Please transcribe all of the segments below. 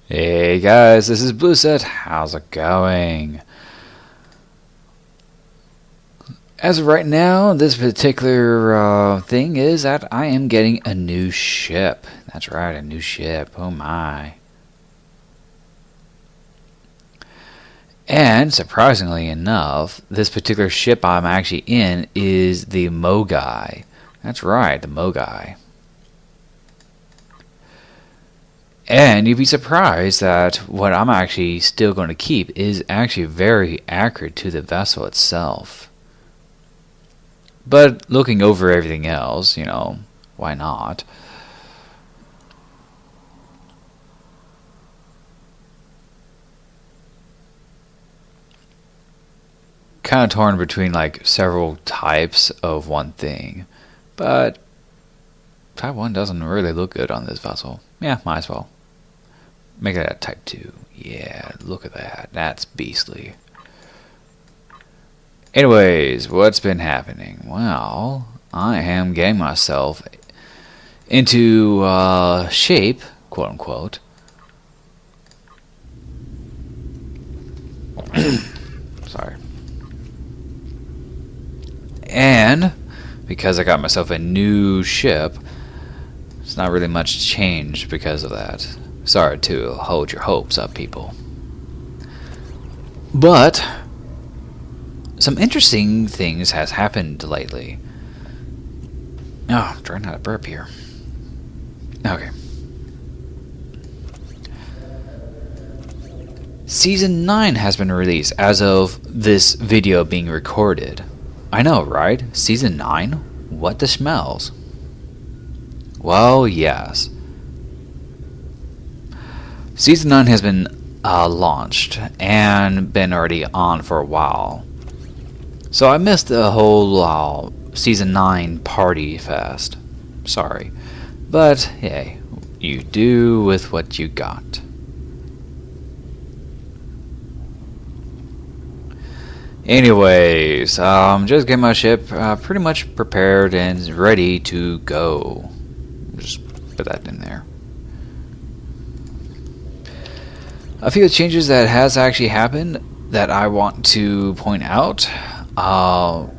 Hey guys, this is Blueset. How's it going? As of right now, this particular thing is that I am getting a new ship. That's right, a new ship. Oh my. And surprisingly enough, this particular ship I'm actually in is the Mogai. That's right, the Mogai. And you'd be surprised that what I'm actually still going to keep is actually very accurate to the vessel itself. But looking over everything else, you know, why not? Kind of torn between like several types of one thing. But Type 1 doesn't really look good on this vessel. Yeah, might as well. Make it a Type 2. Yeah, look at that. That's beastly. Anyways, what's been happening? Well, I am getting myself into shape, quote unquote. Sorry. And because I got myself a new ship, it's not really much changed because of that. Sorry to hold your hopes up, people. But some interesting things has happened lately. Oh, I'm trying not to burp here. Okay. Season 9 has been released as of this video being recorded. I know, right? Season 9? What the smells? Well, yes. Season 9 has been launched and been already on for a while. So I missed the whole Season 9 party fest. Sorry. But, hey, you do with what you got. Anyways, just getting my ship pretty much prepared and ready to go. Just put that in there. A few changes that has actually happened that I want to point out.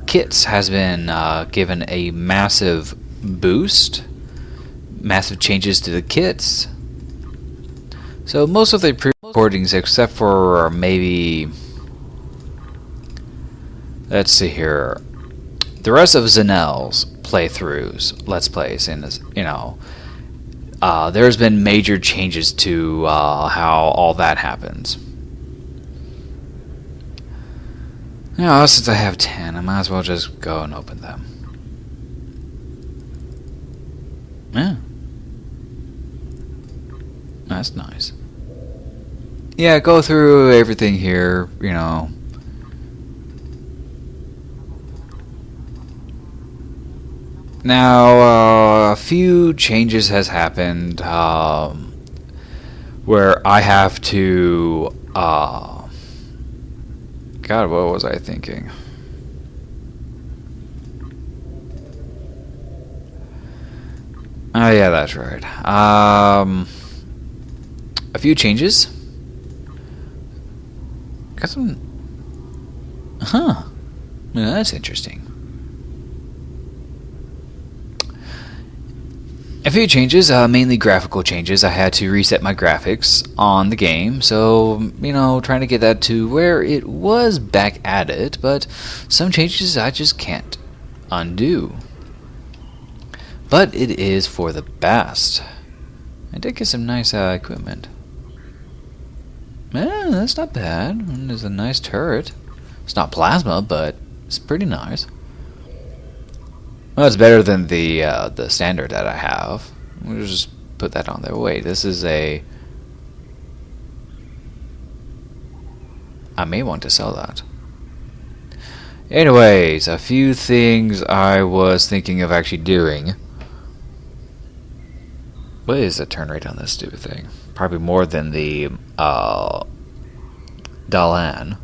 Kits has been given a massive boost. Massive changes to the kits. So most of the pre-recordings, except for maybe, let's see here, the rest of Zanelle's playthroughs, let's plays, in this, you know, there's been major changes to how all that happens. Now, since I have 10, I might as well just go and open them. Yeah. That's nice. Yeah, go through everything here, you know. Now, a few changes has happened where I have to, God, what was I thinking? Oh yeah, that's right. A few changes. Got some, yeah, that's interesting. A few changes, mainly graphical changes. I had to reset my graphics on the game, so, you know, trying to get that to where it was back at it, but some changes I just can't undo. But it is for the best. I did get some nice equipment. Yeah, that's not bad. There's a nice turret. It's not plasma, but it's pretty nice. Well, it's better than the standard that I have. We'll just put that on there. Wait, this is a... I may want to sell that. Anyways, a few things I was thinking of actually doing. What is the turn rate on this stupid thing? Probably more than the Dalan.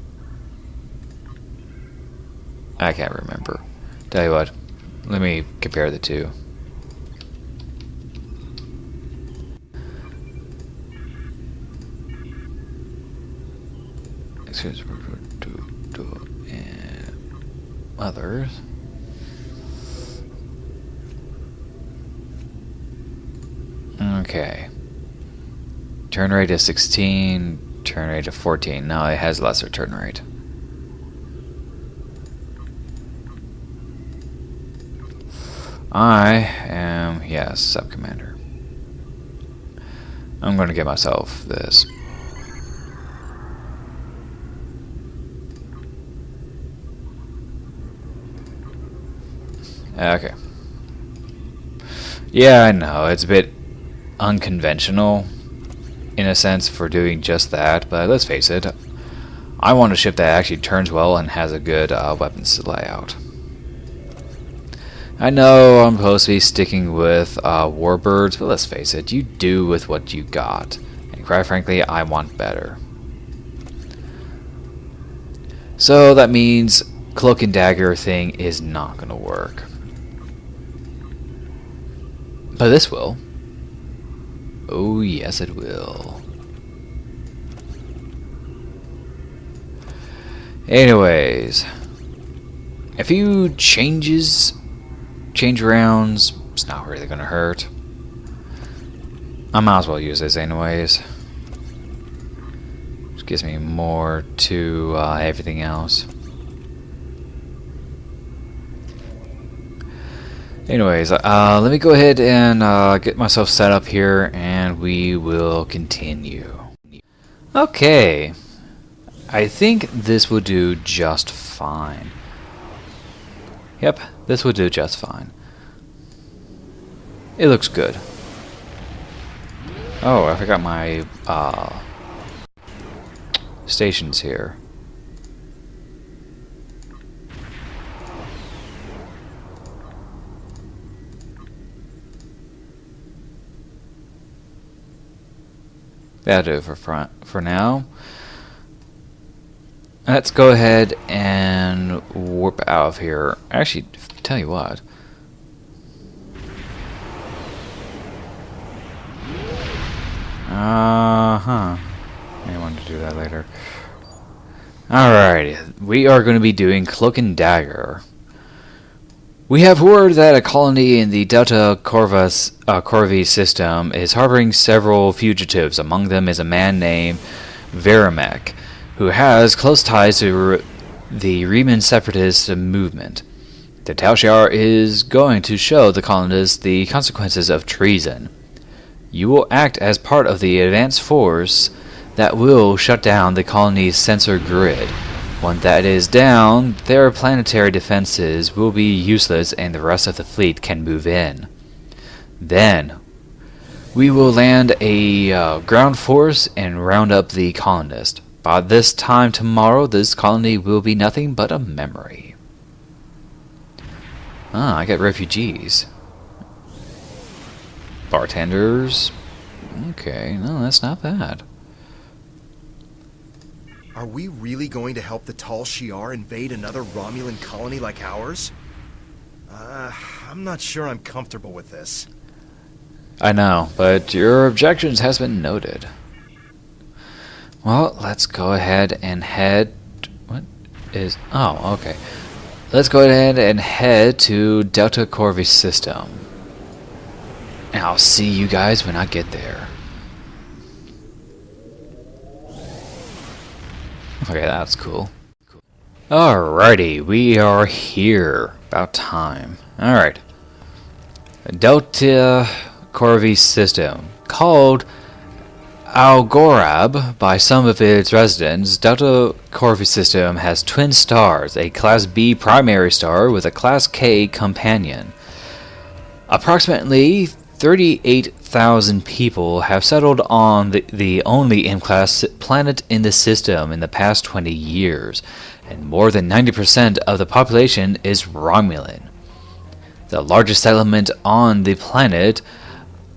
I can't remember. Tell you what, let me compare the two. And others. Okay. Turn rate is 16, turn rate of 14. No, it has lesser turn rate. I am, yes, sub-commander. I'm going to get myself this. Okay. Yeah, I know, it's a bit unconventional in a sense for doing just that, but let's face it, I want a ship that actually turns well and has a good weapons layout. I know I'm supposed to be sticking with warbirds, but let's face it, you do with what you got. And quite frankly, I want better. So that means cloak and dagger thing is not going to work. But this will. Oh yes, it will. Anyways, a few change rounds, it's not really gonna hurt. I might as well use this anyways. Which gives me more to everything else. Anyways, let me go ahead and get myself set up here and we will continue. Okay, I think this will do just fine. Yep, this will do just fine. It looks good. Oh, I forgot my stations here. That'll do it for now. Let's go ahead and warp out of here. Actually, tell you what. May want to do that later. Alright, we are going to be doing Cloak and Dagger. We have word that a colony in the Delta Corvi system is harboring several fugitives. Among them is a man named Verimek, who has close ties to the Riemann separatist movement. The Tal Shiar is going to show the colonists the consequences of treason. You will act as part of the advanced force that will shut down the colony's sensor grid. Once that is down, their planetary defenses will be useless and the rest of the fleet can move in. Then, we will land a ground force and round up the colonists. By this time tomorrow, this colony will be nothing but a memory. Ah, I got refugees. Bartenders. Okay, no, that's not bad. Are we really going to help the Tal Shiar invade another Romulan colony like ours? I'm not sure I'm comfortable with this. I know, but your objections has been noted. Well, let's go ahead and head... What is... Oh, okay. Let's go ahead and head to Delta Corvi system. And I'll see you guys when I get there. Okay, that's cool. Alrighty, we are here. About time. Alright. Delta Corvi system. Called Algorab by some of its residents, Delta Corvi system has twin stars, a Class B primary star with a Class K companion. Approximately 38,000 people have settled on the only M-class planet in the system in the past 20 years, and more than 90% of the population is Romulan. The largest settlement on the planet,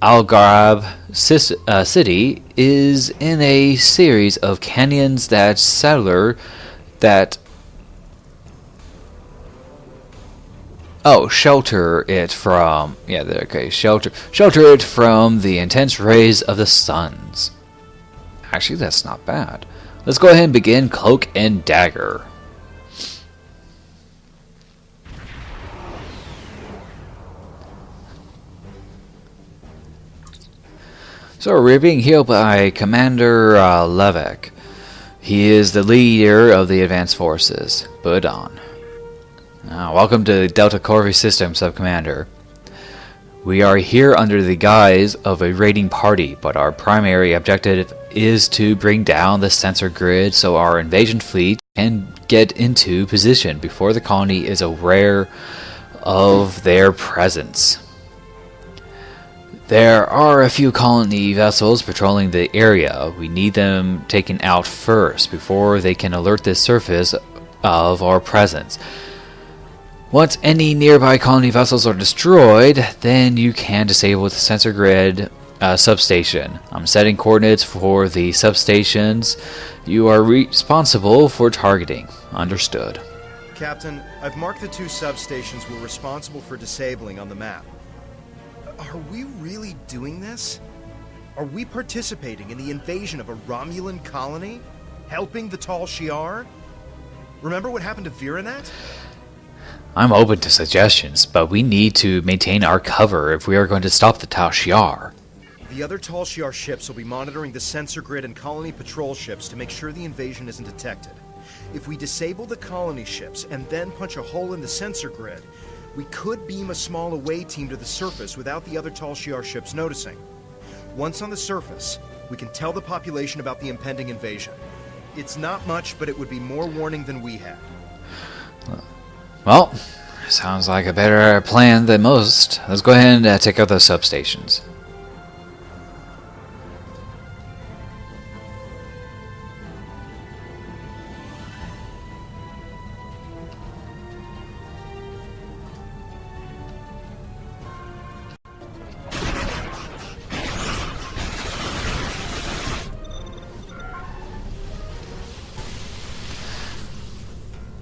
Algarab City, is in a series of canyons that Oh, shelter it from... Yeah, okay, shelter it from the intense rays of the suns. Actually, that's not bad. Let's go ahead and begin Cloak and Dagger. So we're being healed by Commander Levesque. He is the leader of the advanced forces. Budon. Welcome to Delta Corvi System, Sub-Commander. We are here under the guise of a raiding party, but our primary objective is to bring down the sensor grid so our invasion fleet can get into position before the colony is aware of their presence. There are a few colony vessels patrolling the area. We need them taken out first before they can alert the surface of our presence. Once any nearby colony vessels are destroyed, then you can disable the sensor grid substation. I'm setting coordinates for the substations you are responsible for targeting. Understood. Captain, I've marked the 2 substations we're responsible for disabling on the map. Are we really doing this? Are we participating in the invasion of a Romulan colony? Helping the Tal Shiar? Remember what happened to Viranet? I'm open to suggestions, but we need to maintain our cover if we are going to stop the Tal Shiar. The other Tal Shiar ships will be monitoring the sensor grid and colony patrol ships to make sure the invasion isn't detected. If we disable the colony ships and then punch a hole in the sensor grid, we could beam a small away team to the surface without the other Tal Shiar ships noticing. Once on the surface, we can tell the population about the impending invasion. It's not much, but it would be more warning than we had. Well, sounds like a better plan than most. Let's go ahead and take out those substations.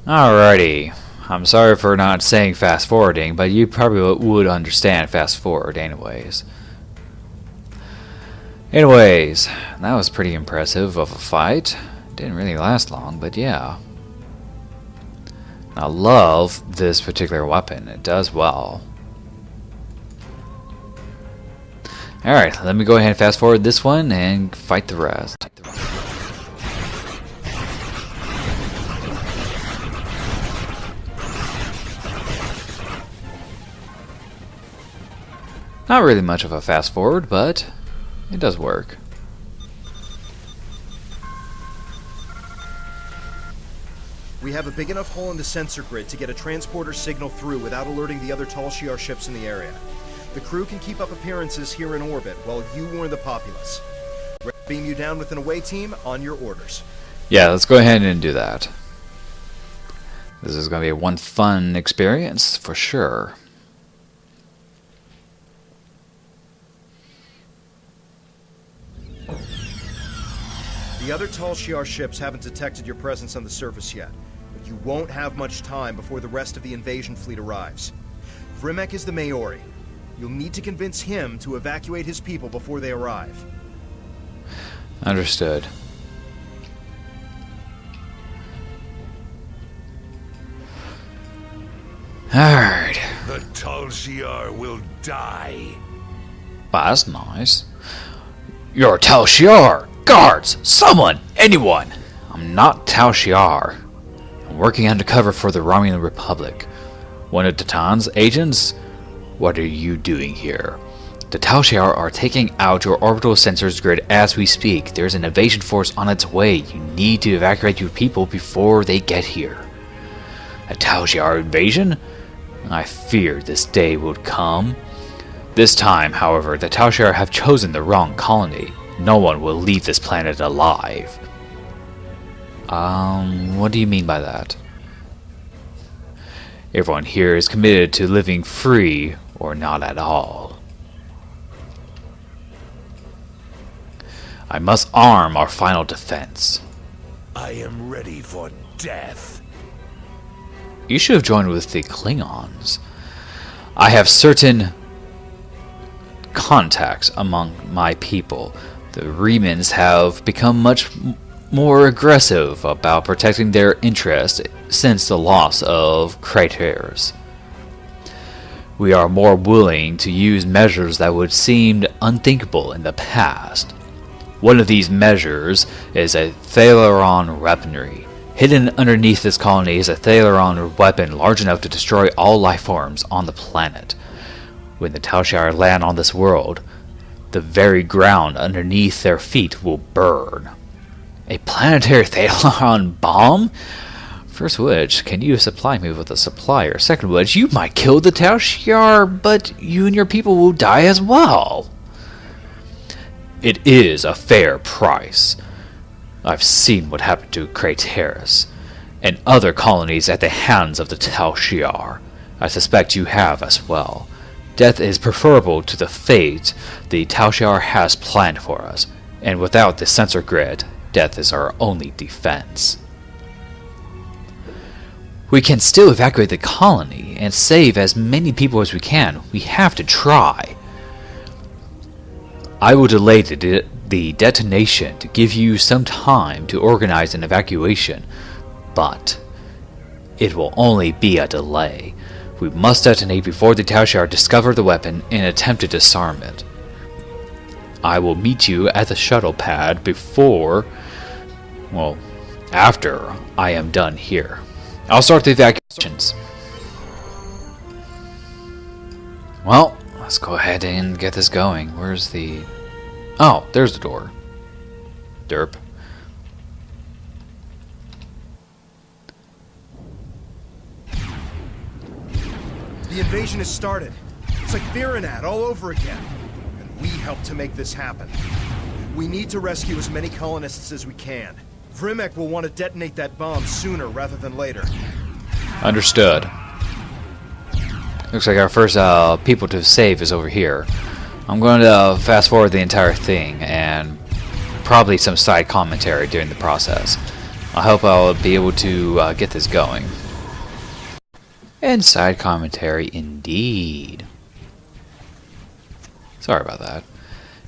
Alrighty. I'm sorry for not saying fast forwarding, but you probably would understand fast forward anyways. Anyways, that was pretty impressive of a fight. Didn't really last long, but yeah. I love this particular weapon. It does well. Alright, let me go ahead and fast forward this one and fight the rest. Not really much of a fast forward, but it does work. We have a big enough hole in the sensor grid to get a transporter signal through without alerting the other Tal Shiar ships in the area. The crew can keep up appearances here in orbit while you warn the populace. Ready to beam you down with an away team on your orders. Yeah, let's go ahead and do that. This is going to be one fun experience for sure. The other Tal Shiar ships haven't detected your presence on the surface yet, but you won't have much time before the rest of the invasion fleet arrives. Vrimek is the Maori. You'll need to convince him to evacuate his people before they arrive. Understood. Alright. The Tal Shiar will die. Wow, that's nice. You're Tal Shiar! Guards! Someone! Anyone! I'm not Tal Shiar. I'm working undercover for the Romulan Republic. One of Tatan's agents? What are you doing here? The Tal Shiar are taking out your orbital sensors grid as we speak. There's an invasion force on its way. You need to evacuate your people before they get here. A Tal Shiar invasion? I feared this day would come. This time, however, the Tal Shiar have chosen the wrong colony. No one will leave this planet alive. What do you mean by that? Everyone here is committed to living free or not at all. I must arm our final defense. I am ready for death. You should have joined with the Klingons. I have certain contacts among my people. The Remans have become much more aggressive about protecting their interests since the loss of Craters. We are more willing to use measures that would seem unthinkable in the past. One of these measures is a Thalaron weaponry. Hidden underneath this colony is a Thalaron weapon large enough to destroy all life forms on the planet. When the Tal Shiar land on this world, the very ground underneath their feet will burn. A planetary Thalaron bomb? First which, can you supply me with a supplier? Second which, you might kill the Tal Shiar, but you and your people will die as well. It is a fair price. I've seen what happened to Craters and other colonies at the hands of the Tal Shiar. I suspect you have as well. Death is preferable to the fate the Tal Shiar has planned for us, and without the sensor grid, death is our only defense. We can still evacuate the colony and save as many people as we can. We have to try. I will delay the detonation to give you some time to organize an evacuation, but it will only be a delay. We must detonate before the Tal Shiar discover the weapon and attempt to disarm it. I will meet you at the shuttle pad after I am done here. I'll start the evacuations. Well, let's go ahead and get this going. Where's the... Oh, there's the door. Derp. The invasion has started. It's like Virenat all over again. And we helped to make this happen. We need to rescue as many colonists as we can. Vrimek will want to detonate that bomb sooner rather than later. Understood. Looks like our first people to save is over here. I'm going to fast forward the entire thing and probably some side commentary during the process. I hope I'll be able to get this going. And side commentary indeed. Sorry about that.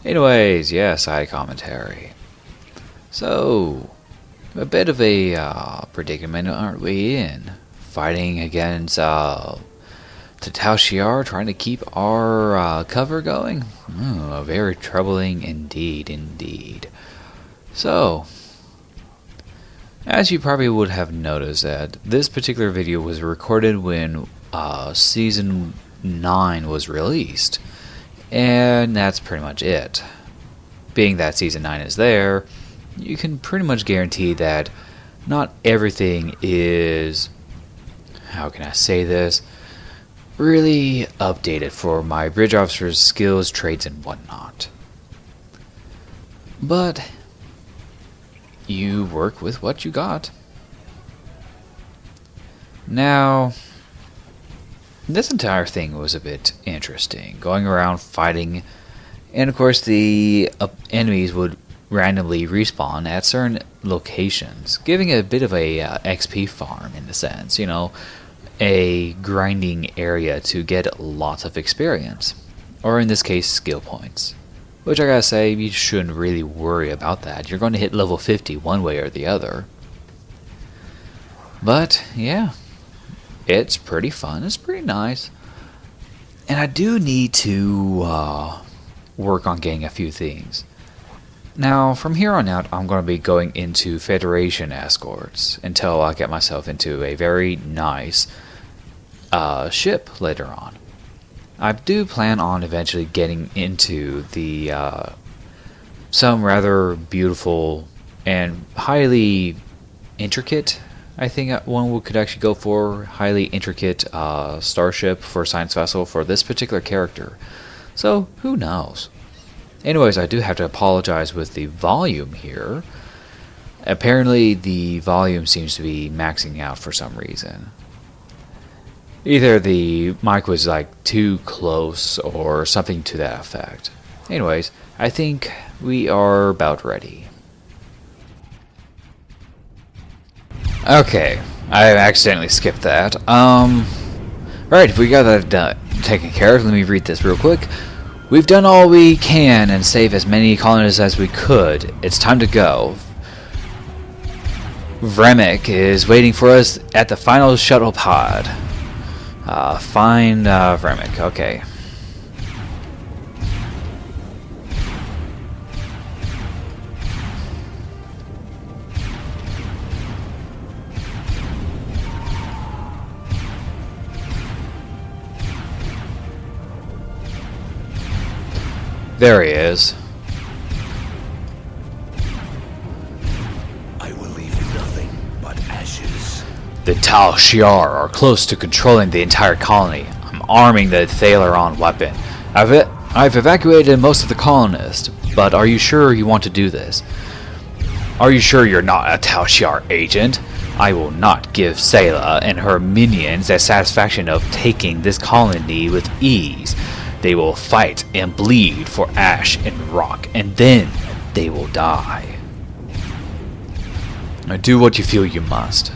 Anyways, yeah, side commentary. So, a bit of a predicament, aren't we in? Fighting against the Tal Shiar, trying to keep our cover going? Very troubling indeed. So, as you probably would have noticed that this particular video was recorded when Season 9 was released. And that's pretty much it. Being that Season 9 is there, you can pretty much guarantee that not everything is, how can I say this, really updated for my bridge officer's skills, traits, and whatnot. But you work with what you got. Now, this entire thing was a bit interesting. Going around fighting, and of course the enemies would randomly respawn at certain locations, giving a bit of a XP farm in a sense, you know, a grinding area to get lots of experience, or in this case skill points, which I gotta say, you shouldn't really worry about that. You're going to hit level 50 one way or the other. But yeah, it's pretty fun, it's pretty nice, and I do need to work on getting a few things. Now, from here on out, I'm going to be going into Federation escorts until I get myself into a very nice ship later on. I do plan on eventually getting into the some rather beautiful and highly intricate, I think one could actually go for, highly intricate starship for science vessel for this particular character. So, who knows? Anyways, I do have to apologize with the volume here. Apparently the volume seems to be maxing out for some reason. Either the mic was like too close or something to that effect. Anyways, I think we are about ready. Okay, I accidentally skipped that. Right, we got that taken care of. Let me read this real quick. We've done all we can and saved as many colonists as we could. It's time to go. Vremic is waiting for us at the final shuttle pod. Find Vremic. Okay. There he is. I will leave nothing but ashes. The Tal Shiar are close to controlling the entire colony. I'm arming the Thaleron weapon. I've evacuated most of the colonists, but are you sure you want to do this? Are you sure you're not a Tal Shiar agent? I will not give Sayla and her minions the satisfaction of taking this colony with ease. They will fight and bleed for ash and rock, and then they will die. Now do what you feel you must.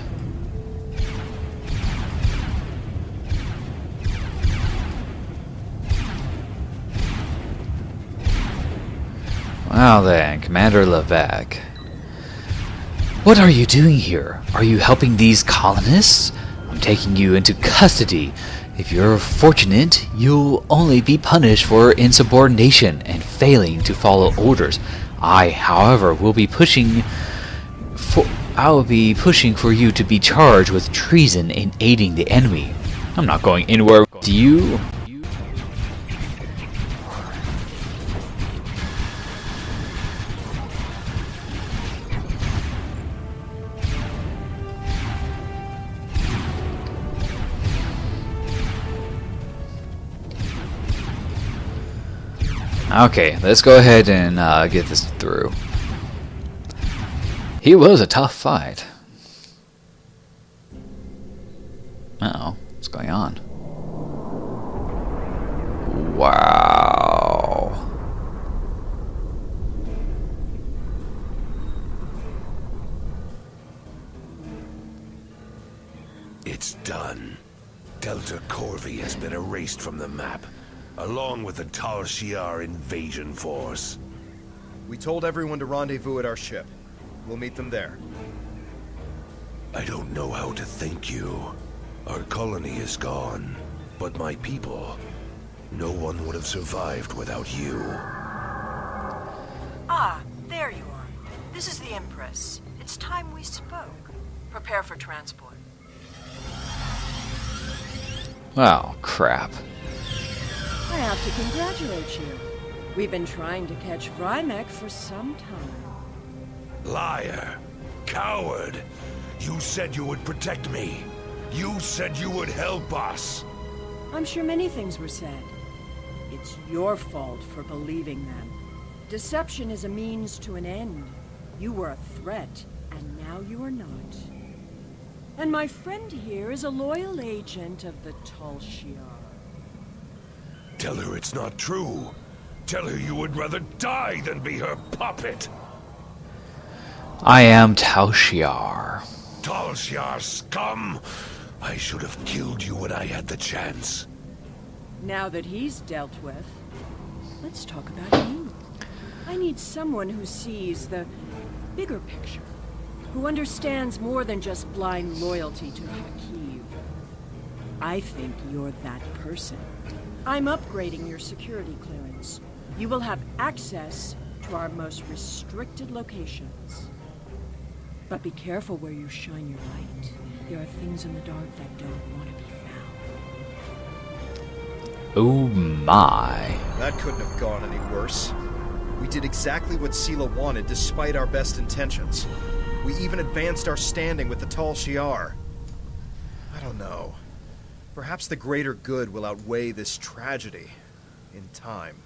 Well then, Commander Levesque. What are you doing here? Are you helping these colonists? I'm taking you into custody. If you're fortunate, you'll only be punished for insubordination and failing to follow orders. I, however, will be pushing for you to be charged with treason and aiding the enemy. I'm not going anywhere with you. Okay, let's go ahead and get this through. He was a tough fight. Uh-oh, what's going on? Wow. It's done. Delta Corvi has been erased from the map, along with the Tal Shiar invasion force. We told everyone to rendezvous at our ship. We'll meet them there. I don't know how to thank you. Our colony is gone, but my people, no one would have survived without you. Ah, there you are. This is the Empress. It's time we spoke. Prepare for transport. Wow, crap. I have to congratulate you. We've been trying to catch Vremic for some time. Liar! Coward! You said you would protect me. You said you would help us. I'm sure many things were said. It's your fault for believing them. Deception is a means to an end. You were a threat, and now you are not. And my friend here is a loyal agent of the Tal Shiar. Tell her it's not true. Tell her you would rather die than be her puppet. I am Tal Shiar. Tal Shiar scum! I should have killed you when I had the chance. Now that he's dealt with, let's talk about you. I need someone who sees the bigger picture, who understands more than just blind loyalty to Hakiv. I think you're that person. I'm upgrading your security clearance. You will have access to our most restricted locations. But be careful where you shine your light. There are things in the dark that don't want to be found. Oh my. That couldn't have gone any worse. We did exactly what Sela wanted despite our best intentions. We even advanced our standing with the Tal Shiar. I don't know. Perhaps the greater good will outweigh this tragedy in time.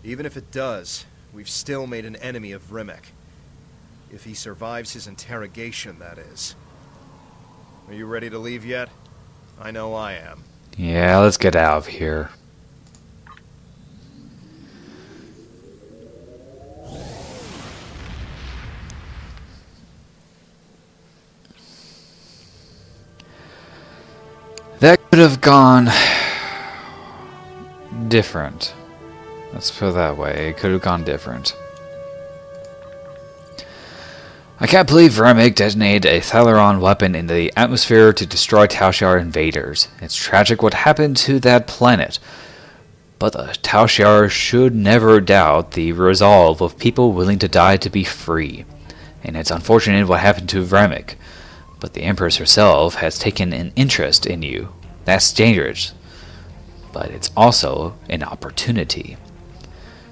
Even if it does, we've still made an enemy of Vremic. If he survives his interrogation, that is. Are you ready to leave yet? I know I am. Yeah, let's get out of here. That could have gone different. Let's put it that way. It could have gone different. I can't believe Remick detonated a Thalaron weapon in the atmosphere to destroy Tal Shiar invaders. It's tragic what happened to that planet. But the Tal Shiar should never doubt the resolve of people willing to die to be free. And it's unfortunate what happened to Remick. But the Empress herself has taken an interest in you. That's dangerous. But it's also an opportunity.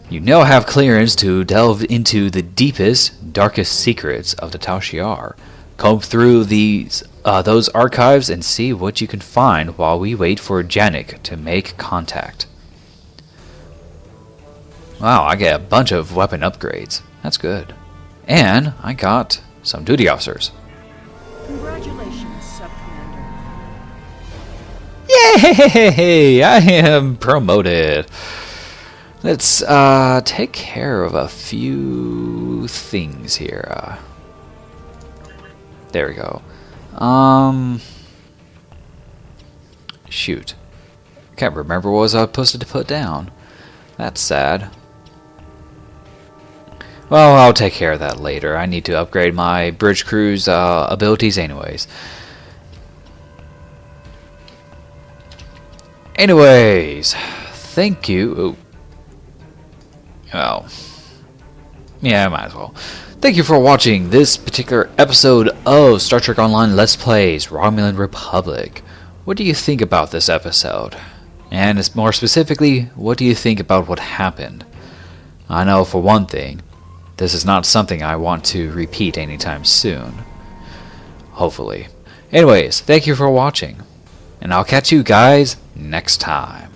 You now have clearance to delve into the deepest, darkest secrets of the Tal Shiar. Comb through those archives and see what you can find while we wait for Janik to make contact. Wow, I get a bunch of weapon upgrades. That's good. And I got some duty officers. Congratulations, Sub-Commander. Yay! I am promoted. Let's take care of a few things here. There we go. Shoot. Can't remember what I was supposed to put down. That's sad. Well, I'll take care of that later. I need to upgrade my bridge crew's abilities anyways. Anyways, thank you. Oh. Yeah, I might as well. Thank you for watching this particular episode of Star Trek Online Let's Plays Romulan Republic. What do you think about this episode? And more specifically, what do you think about what happened? I know for one thing, this is not something I want to repeat anytime soon. Hopefully. Anyways, thank you for watching. And I'll catch you guys next time.